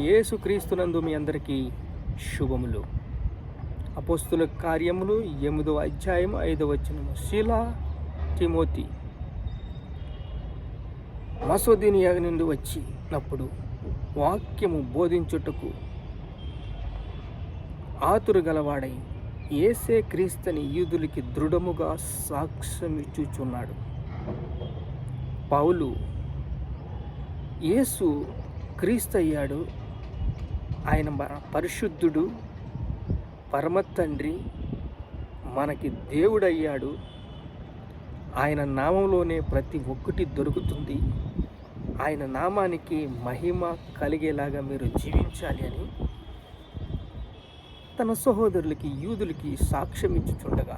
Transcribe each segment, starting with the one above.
యేసుక్రీస్తునందు మీ అందరికీ శుభములు. అపోస్తుల కార్యములు 8వ అధ్యాయం 5వ వచనము. శీల తిమోతి మసోదినియా నుండి వచ్చినప్పుడు వాక్యము బోధించుటకు ఆతురు గలవాడై యేసే క్రీస్తుని యూదులకి దృఢముగా సాక్ష్యమిచ్చుచున్నాడు. పౌలు యేసు క్రీస్తు అయ్యాడు, ఆయన పరిశుద్ధుడు, పరమ తండ్రి, మనకి దేవుడయ్యాడు, ఆయన నామంలోనే ప్రతి ఒక్కటి దొరుకుతుంది, ఆయన నామానికి మహిమ కలిగేలాగా మీరు జీవించాలి అని తన సహోదరులకి యూదులకి సాక్ష్యం ఇచ్చుచుండగా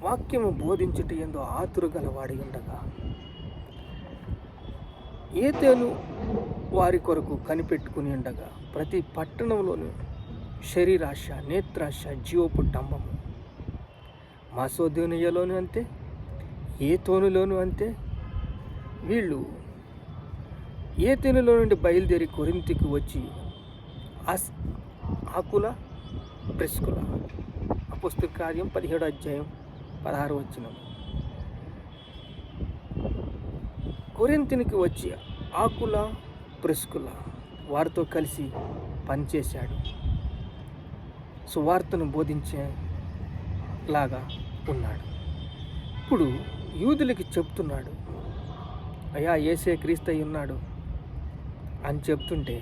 వాక్యము బోధించుట యందు ఆతురు గలవాడి ఉండగా ఏతేను వారి కొరకు కనిపెట్టుకుని ఉండగా ప్రతి పట్టణంలోనూ శరీరాశ, నేత్రాశ, జీవపుటంబము, మాసోదోనియలోను అంతే, ఏతోనులోను అంతే. వీళ్ళు ఏతేనులో నుండి బయలుదేరి కొరింథీకి వచ్చి ఆకుల, ప్రిస్కుల. అపోస్తుల కార్యం 17వ అధ్యాయం 16వ వచనం. కొరింథీకి వచ్చి ఆకుల, ప్రిస్కుల వారితో కలిసి పనిచేశాడు, సువార్తను బోధించేలాగా ఉన్నాడు. ఇప్పుడు యూదులకి చెప్తున్నాడు, అయ్యా యేసే క్రీస్తు అయి ఉన్నాడు అని చెప్తుంటే,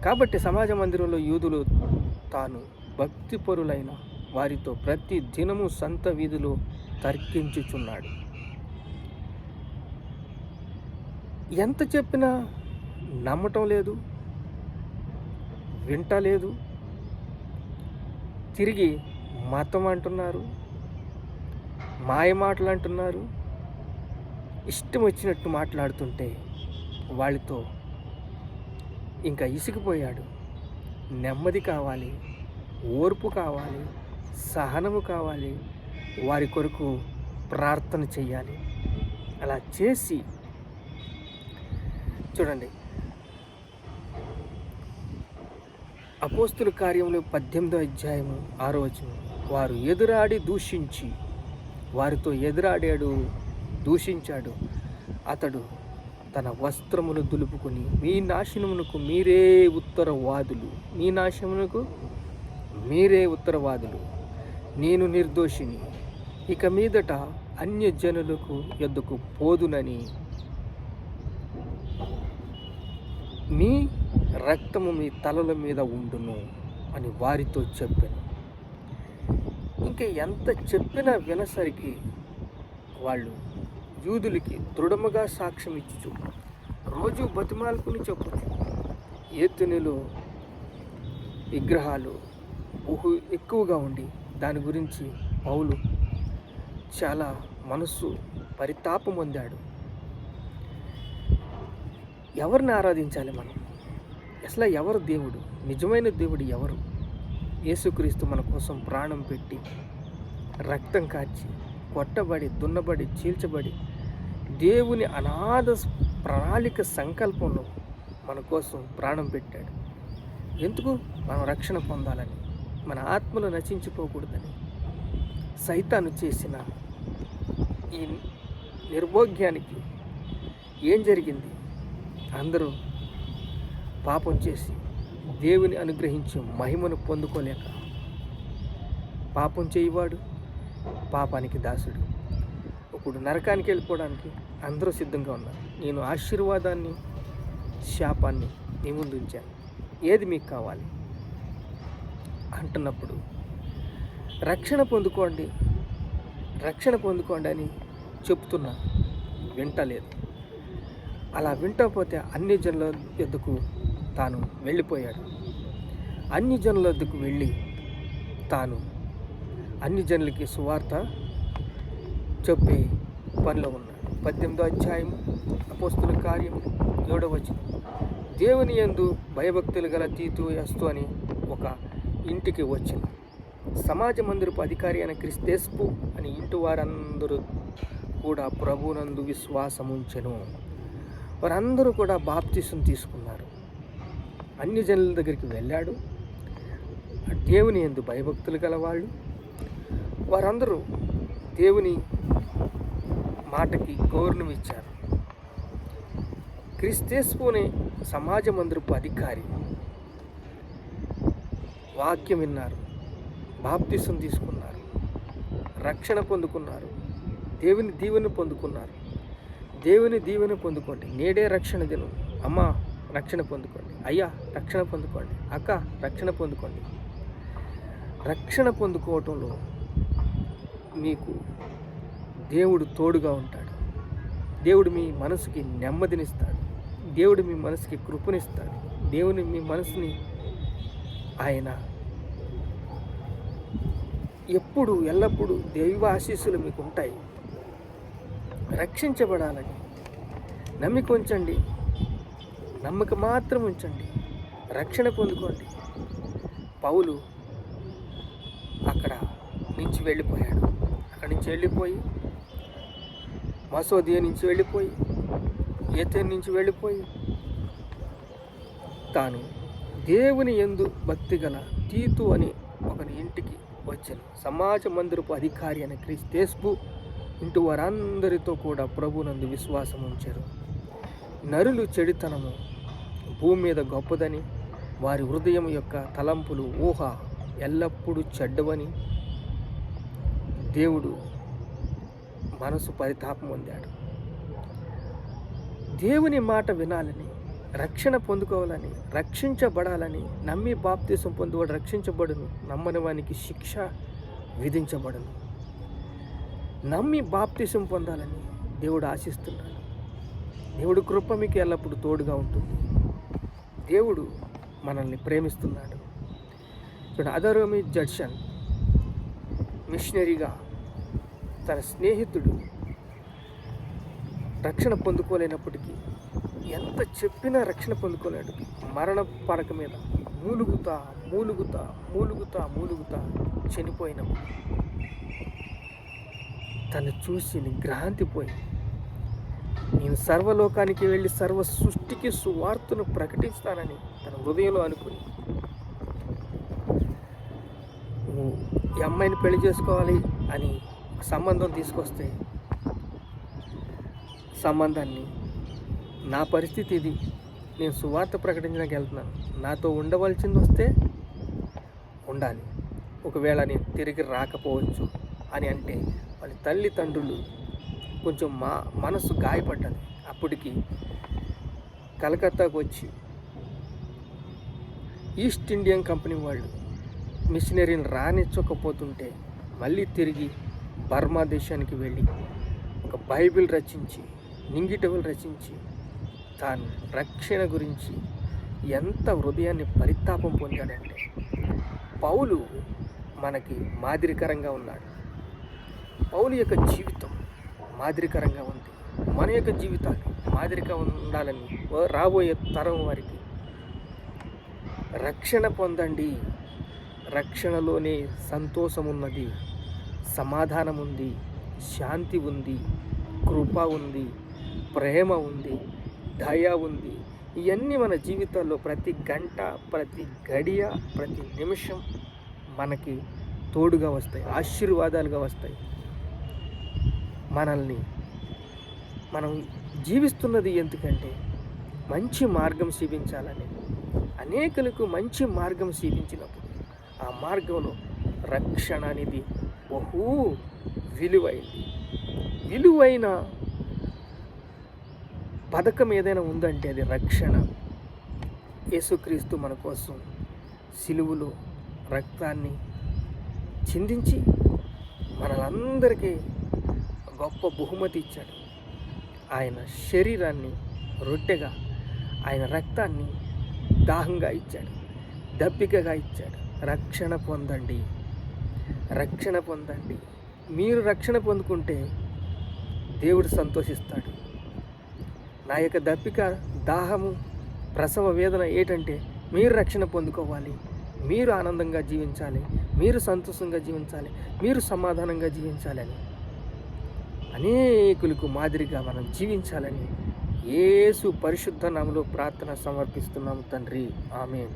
కాబట్టి సమాజ మందిరంలో యూదులు తాను భక్తిపరులైన వారితో ప్రతి దినము సంత వీధిలో తర్కించుచున్నాడు. ఎంత చెప్పినా నమ్మటం లేదు, వింటలేదు. తిరిగి మతం అంటున్నారు, మాయ మాటలు అంటున్నారు. ఇష్టం వచ్చినట్టు మాట్లాడుతుంటే వాళ్ళతో ఇంకా ఇసిగిపోయాడు. నెమ్మది కావాలి, ఓర్పు కావాలి, సహనము కావాలి, వారి కొరకు ప్రార్థన చెయ్యాలి. అలా చేసి చూడండి, అపోస్తుల కార్యములు 18వ అధ్యాయము 6వ వచనం. వారు ఎదురాడి దూషించి, వారితో ఎదురాడాడు, దూషించాడు. అతడు తన వస్త్రమును దులుపుకొని, మీ నాశనమునకు మీరే ఉత్తరవాదులు, మీ నాశనమునకు మీరే ఉత్తరవాదులు, నేను నిర్దోషిని, ఇక మీదట అన్యజనులకు ఎద్దుకు పోదునని, మీ రక్తము మీ తలల మీద ఉండును అని వారితో చెప్పాను. ఇంకా ఎంత చెప్పినా వినసరికి వాళ్ళు యూదులకి దృఢముగా సాక్ష్యం ఇచ్చు రోజు బతిమాలుకుని చెప్పచ్చు. ఏతునిలో విగ్రహాలు బహు ఎక్కువగా ఉండి దాని గురించి పౌలు చాలా మనస్సు పరితాపం పొందాడు. ఎవరిని ఆరాధించాలి మనం? అసలు ఎవరు దేవుడు? నిజమైన దేవుడు ఎవరు? యేసుక్రీస్తు మన కోసం ప్రాణం పెట్టి, రక్తం కార్చి, కొట్టబడి, దున్నబడి, చీల్చబడి, దేవుని అనాథ ప్రణాళిక సంకల్పంలో మన కోసం ప్రాణం పెట్టాడు. ఎందుకు? మనం రక్షణ పొందాలని, మన ఆత్మలు నశించిపోకూడదని. సైతాను చేసిన ఈ నిర్భోగ్యానికి ఏం జరిగింది? అందరూ పాపం చేసి దేవుని అనుగ్రహించి మహిమను పొందుకోలేక, పాపం చేయవాడు పాపానికి దాసుడు. ఇప్పుడు నరకానికి వెళ్ళిపోవడానికి అందరూ సిద్ధంగా ఉన్నారు. నేను ఆశీర్వాదాన్ని, శాపాన్ని మీ ముందు ఉంచాను, ఏది మీకు కావాలి అంటున్నప్పుడు రక్షణ పొందుకోండి, రక్షణ పొందుకోండి అని చెప్తున్నా, వింటలేదు. అలా వింటకపోతే అన్ని జనుల యొద్దకు తాను వెళ్ళిపోయాడు. అన్ని జనుల యొద్దకు వెళ్ళి తాను అన్ని జనులకి సువార్త చెప్పే పనిలో ఉన్నాడు. 18వ అధ్యాయం అపోస్తుల కార్యం 7వ వచనం. దేవుని యందు భయభక్తులు గల తీతుయస్తు అని ఒక ఇంటికి వచ్చింది. సమాజ మందిరపు అధికారి అయిన క్రిస్తేస్పు అని ఇంటి వారందరూ కూడా ప్రభువునందు విశ్వాసముంచెను. వారందరూ కూడా బాప్తిసం తీసుకున్నారు. అన్ని జనుల దగ్గరికి వెళ్ళాడు. దేవుని యందు భయభక్తులు గలవాళ్ళు వారందరూ దేవుని మాటకి గౌరవం ఇచ్చారు. క్రీస్తేసు అనే సమాజ మందిరపు అధికారి వాక్యం విన్నారు, బాప్తిసం తీసుకున్నారు, రక్షణ పొందుకున్నారు, దేవుని దీవెన పొందుకున్నారు. దేవుని దీవెన పొందుకోండి. నేడే రక్షణ దినం. అమ్మ రక్షణ పొందుకోండి, అయ్యా రక్షణ పొందుకోండి, అక్క రక్షణ పొందుకోండి. రక్షణ పొందుకోవటంలో మీకు దేవుడు తోడుగా ఉంటాడు. దేవుడు మీ మనసుకి నెమ్మదినిస్తాడు. దేవుడు మీ మనసుకి కృపనిస్తాడు. దేవుని మీ మనసుని ఆయన ఎప్పుడు ఎల్లప్పుడూ దైవ ఆశీస్సులు మీకు ఉంటాయి. రక్షించబడాలని నమ్మిక ఉంచండి, నమ్మకం మాత్రం ఉంచండి, రక్షణ పొందుకోండి. పౌలు అక్కడ నుంచి వెళ్ళిపోయాడు. అక్కడి నుంచి వెళ్ళిపోయి మసోదియా నుంచి వెళ్ళిపోయి ఏథెను నుంచి వెళ్ళిపోయి తాను దేవుని యందు భక్తి గల తీతు అని ఒకని ఇంటికి వచ్చాను. సమాజ మందిరపు అధికారి అయిన క్రీస్తేసు ఇంటి వారందరితో కూడా ప్రభునందు విశ్వాసం ఉంచారు. నరులు చెడుతనము భూమి మీద గొప్పదని, వారి హృదయం యొక్క తలంపులు ఊహ ఎల్లప్పుడూ చెడ్డవని దేవుడు మనసు పరితాపం పొందాడు. దేవుని మాట వినాలని, రక్షణ పొందుకోవాలని, రక్షించబడాలని, నమ్మి బాప్తిసం పొందువాడు రక్షించబడును, నమ్మని వానికి శిక్ష విధించబడును. నమ్మి బాప్తిసం పొందాలని దేవుడు ఆశిస్తున్నాడు. దేవుడు కృప మీకు ఎల్లప్పుడూ తోడుగా ఉంటుంది. దేవుడు మనల్ని ప్రేమిస్తున్నాడు. అదరోమి జడ్సన్ మిషనరీగా తన స్నేహితుడు రక్షణ పొందుకోలేనప్పటికీ, ఎంత చెప్పినా రక్షణ పొందుకోలేడు, మరణ పడక మీద మూలుగుతా మూలుగుతా మూలుగుతా మూలుగుతా చనిపోయినప్పుడు తను చూసి నిగ్రహాంతిపోయి, నేను సర్వలోకానికి వెళ్ళి సర్వ సృష్టికి సువార్తను ప్రకటిస్తానని తన హృదయంలో అనుకుని, ఈ అమ్మాయిని పెళ్లి చేసుకోవాలి అని సంబంధం తీసుకొస్తే, సంబంధాన్ని నా పరిస్థితి ఇది, నేను సువార్త ప్రకటించడానికి వెళ్తున్నాను, నాతో ఉండవలసింది వస్తే ఉండాలి, ఒకవేళ నేను తిరిగి రాకపోవచ్చు అని అంటే వాళ్ళ తల్లిదండ్రులు కొంచెం మనసు గాయపడ్డది. అప్పటికి కలకత్తాకు వచ్చి ఈస్ట్ ఇండియన్ కంపెనీ వాళ్ళు మిషనరీని రానిచ్చకపోతుంటే మళ్ళీ తిరిగి బర్మా దేశానికి వెళ్ళి ఒక బైబిల్ రచించి, నింగిటవులు రచించి, తాను రక్షణ గురించి ఎంత హృదయాన్ని పరితాపం పొందాడంటే, పౌలు మనకి మాదిరికరంగా ఉన్నాడు. పౌలు యొక్క జీవితం మాదిరికరంగా ఉంది. మన యొక్క జీవితాలు మాదిరిగా ఉండాలని రాబోయే తరం వారికి రక్షణ పొందండి. రక్షణలోనే సంతోషం ఉన్నది, సమాధానం ఉంది, శాంతి ఉంది, కృప ఉంది, ప్రేమ ఉంది, దయ ఉంది. ఇవన్నీ మన జీవితాల్లో ప్రతి గంట, ప్రతి గడియ, ప్రతి నిమిషం మనకి తోడుగా వస్తాయి, ఆశీర్వాదాలుగా వస్తాయి. మనం జీవిస్తున్నది ఎందుకంటే మంచి మార్గం చూపించాలని. అనేకులకు మంచి మార్గం చూపించినప్పుడు ఆ మార్గంలో రక్షణ అనేది బహు విలువైన పథకం ఏదైనా ఉందంటే అది రక్షణ. యేసుక్రీస్తు మన కోసం సిలువలో రక్తాన్ని చిందించి మనలందరికీ గొప్ప బహుమతి ఇచ్చాడు. ఆయన శరీరాన్ని రొట్టెగా, ఆయన రక్తాన్ని దాహంగా ఇచ్చాడు, దప్పికగా ఇచ్చాడు. రక్షణ పొందండి, రక్షణ పొందండి. మీరు రక్షణ పొందుకుంటే దేవుడు సంతోషిస్తాడు. నా యొక్క దప్పిక, దాహము, ప్రసవ వేదన ఏంటంటే మీరు రక్షణ పొందుకోవాలి, మీరు ఆనందంగా జీవించాలి, మీరు సంతోషంగా జీవించాలి, మీరు సమాధానంగా జీవించాలని, అనేకులకు మాదిరిగా మనం జీవించాలని యేసు పరిశుద్ధ నామములో ప్రార్థన సమర్పిస్తున్నాం తండ్రి. ఆమేన్.